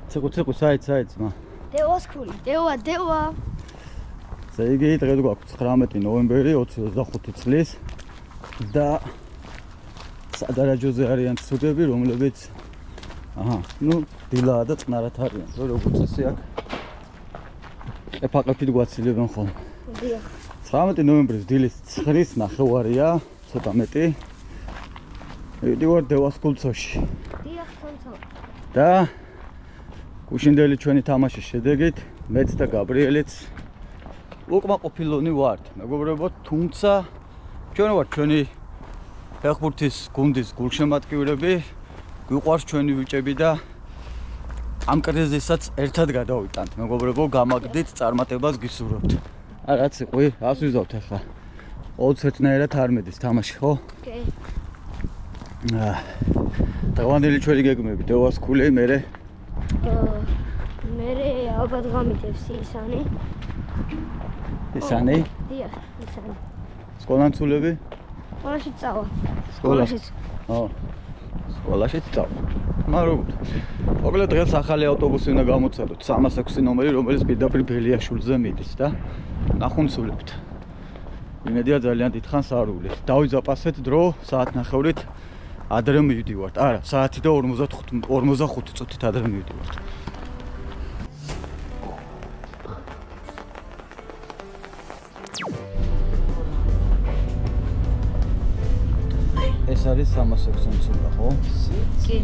ცეკუ საით მა. დევას ქული, დევა. ესე იგი დღეს გვაქვს 19 ნოემბერი 2025 წლის და სადარაჯოზე არიან ცუგები, რომლებიც დილაა და წყნარად არიან, როგორც წესი აქ ეფაყებით გვაცილებენ ხოლმე. დიახ. 19 ნოემბრის დილის 9-ის ნახევარია, ცოტა მეტი. მივიდივარ დევას კულცოში. დიახ, თამცა. და გუშინდელი ჩვენი თამაშის შედეგით მეც და გაბრიელიც უკმაყოფილონი ვართ, მეგობრებო, თუმცა ჩვენ ვართ ჩვენი ფეხბურთის გუნდის გულშემატკივრები, გვიყვარს ჩვენი ბიჭები და ამ კრიზისაც ერთად გადავიტანთ, მეგობრებო, გამაგდით, წარმატებას გისურვებთ. რაც იყვი, რას ვიზავთ ახლა? 21-ნაირად არ მედის თამაში, ხო? კი. დღევანდელი ჩვენი გეგმები, დევას ქული, მერე ალბათ გამიწევს ისანი. ისანი? დიახ, ისანი. სკოლანცულები? სკოლაში წავა. სკოლაში წავა. მაგრამ მოკლედ დღეს ახალი ავტობუსი უნდა გამოცადოთ, 306 ნომერი, რომელიც პირდაპირ ბელიაშვილზე მიდის და ნახუნცულებთ. იმედია ძალიან დიდხანს არ უვლით. დავიზაპასეთ დრო, საათნახევრით ადრე მივიდივართ. არა, საათი და 45 წუთით ადრე მივიდივართ. ეს არის 306 ცულა, ხო? კი.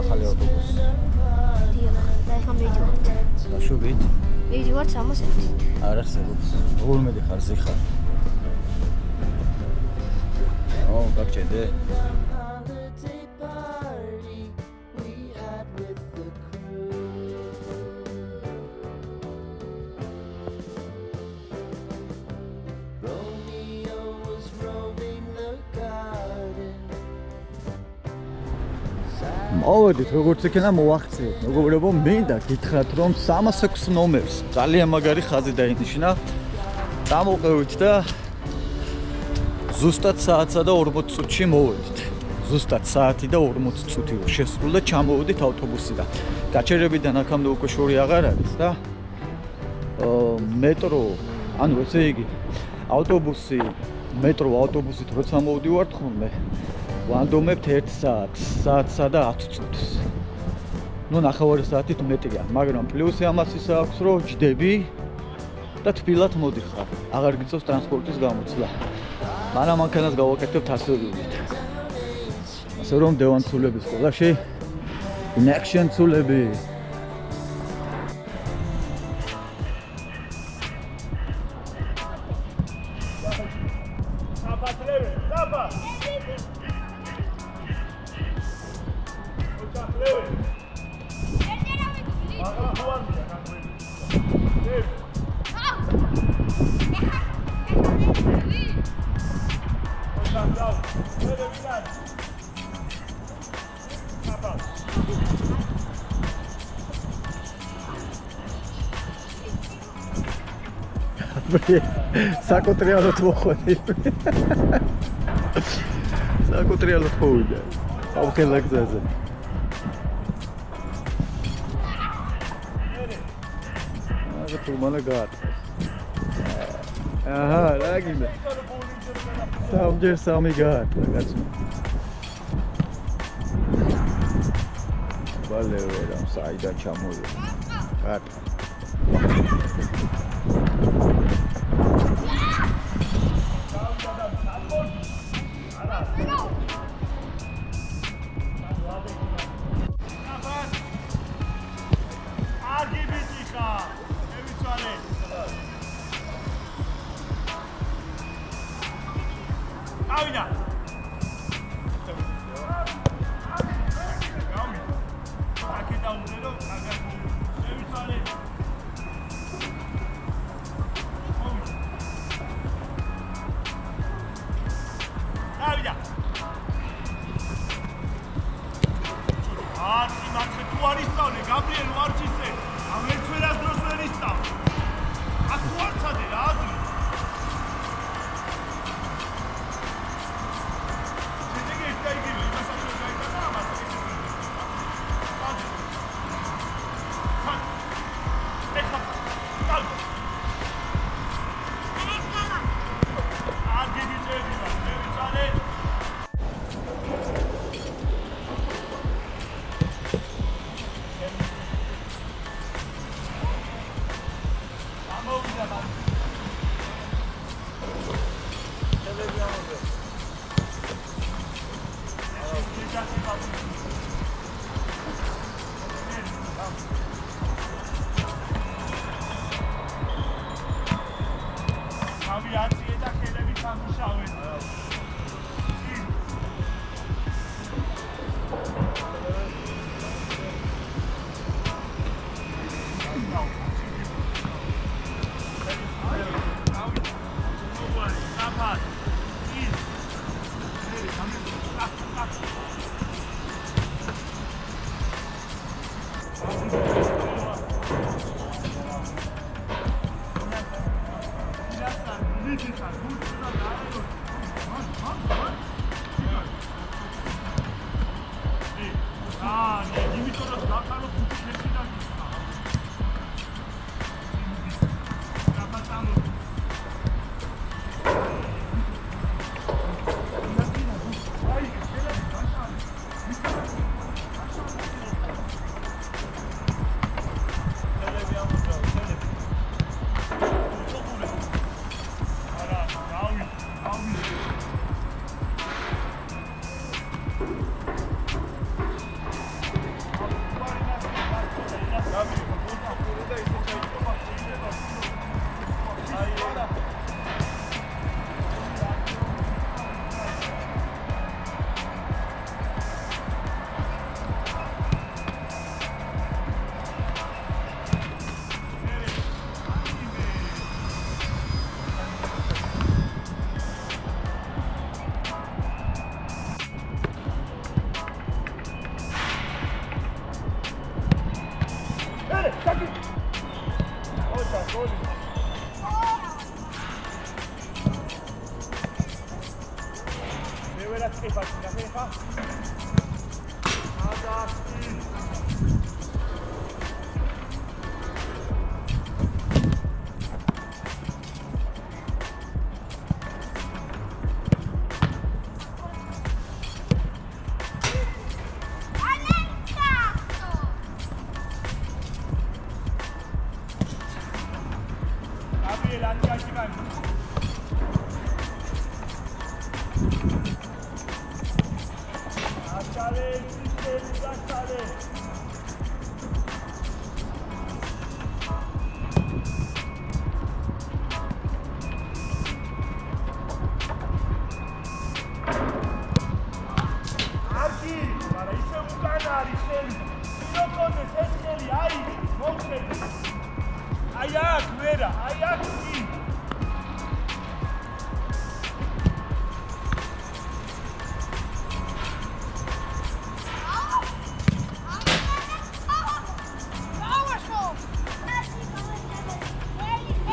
ახალი ავტობუსი. დიახ, და ახლა მივიდივართ. დაშუვით? მივიდივართ 306-ით. არ არსებობს. ორმედი ხარ ზიხარ. გაგჭედე. მოვედით, როგორც იქნება მოვახციეთ. მეგობრებო, მინდა გითხრათ, რომ 306 ნომერს ძალიან მაგარი ხაზი დაინიშნა. დამოყევით და ზუსტად საათსა და 40 წუთში მოვედით. ზუსტად საათი და 40 წუთი რო შესრულდა, ჩამოვედით ავტობუსიდან. გაჩერებიდან აქამდე უკვე შორი აღარ არის და მეტრო, ანუ ესე იგი, ავტობუსით როცა მოვდივართ ხოლმე, ვანდომებთ 1 საათსა და 10 წუთს. ნახევარი საათით მეტია, მაგრამ პლუსი ამას ის აქვს, რომ ჯდები და თბილად მოდიხარ. აღარ გიწევს ტრანსპორტის გამოცდა. მაგრამ მანქანას გავაკეთებთ ასეულით. ასე რომ დევან ცულების სკოლაში ინექშენ ცულები. საკუთრიალოდ მოხვედი. საკუთრიალოდ მოვიდა. ავხელა გზაზე. აგა თუ მანა გაატყეს. აჰა, რა გინდა. სამჯერ სამი გაატყა კაცო. ბალევე რამ საიდან ჩამოვიდა. გაატყა. Gabriel, what you say? I'm going to ask you for this stuff. I want to do that.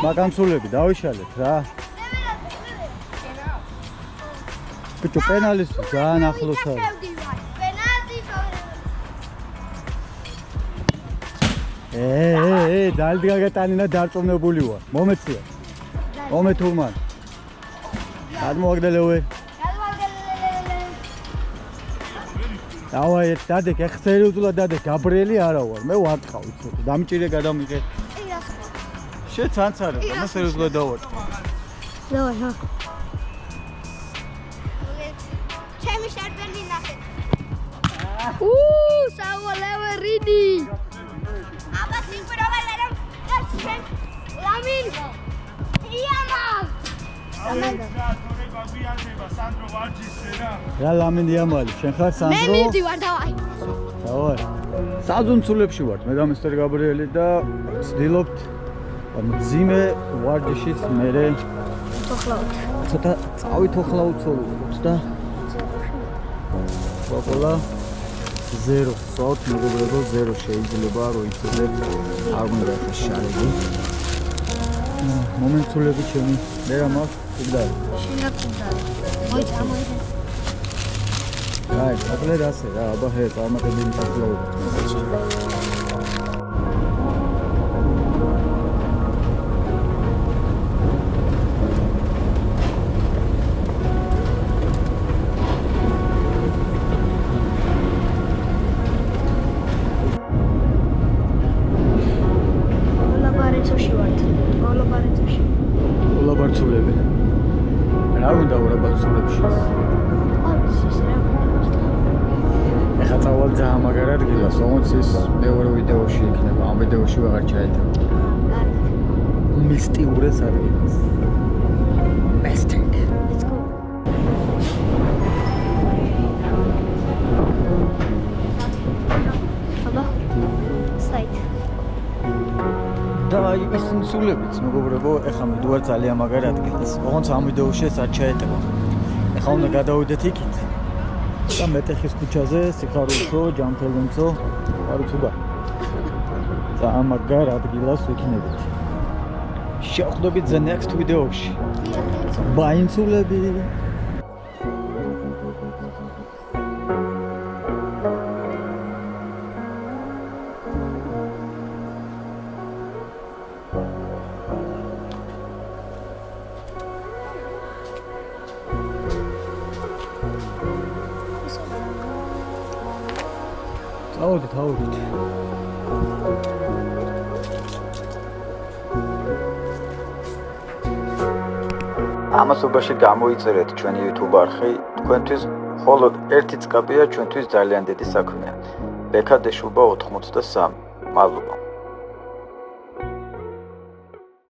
მაგამსულები დავიშალეთ რა. ბიჭო პენალის ძალიან ახლოს არის. დალდი გაგატანინა დარწმუნებული ვარ. მომეცია. მომეთურმან. გადმოაგდელე ვერ. დავაი დადეკ ეხცერი უძლა დადეკ გაბრიელი არა ვარ. მე ვარტყავ იცოდი. დამჭირე გადამიღე. შეცანც არა, მას ერუძლა დავარტყავ. დავაი ხა. ჩემი შერბერნი ნახე. სავალევე რიდი. აბა სიკვდილერამ გასცენ. ლამინ. იამა. რა ლამინ იამალი, შენ ხარ სანდრო? მე მივდივარ, დავაი. დავაი. საძუნცულებში ვართ, მე და მისტერ გაბრიელი და ვცდილობთ მძიმე ვარჯიშით მერე თოხლავთ. ცოტა წავით თოხლავთ და ყველა 0 სოთ მეგობრებო 0 შეიძლება რომ იცოდეთ არ უნდა ხაშალები მომენტულები ჩემი მე რა მაქვს უდა შინაკუდა მოიწამოიდე აი აბლე რასე რა აბა ჰე წარმატებული თოხლავთ მეორე ვიდეოში იქნება, ამ ვიდეოში ვეღარ ჩაეთავ. მისტიურეს ადგილას. Mistake. Let's go. აბა. Slide. და ისინი სულებიც, მეგობრებო, ეხლა მიდივარ ძალიან მაგარ ადგილას. ოღონდ ამ ვიდეოში ეს არ ჩაეტევა. ეხლა უნდა გადავიდეთ იქით. და მეტეხის ქუჩაზე სიხარულთო, ჯანმრთელობთო, არუცუდა. ძალიან მაგარ ადგილას ვიქნებით. შევხვდებით the next ვიდეოში. ბაინცულები. ავოდით. ამასობაში გამოიწერეთ ჩვენი YouTube არხი, თქვენთვის მხოლოდ ერთი წკაპია ჩვენთვის ძალიან დიდი საქმეა. ბექა დეშუბა 83. მადლობა.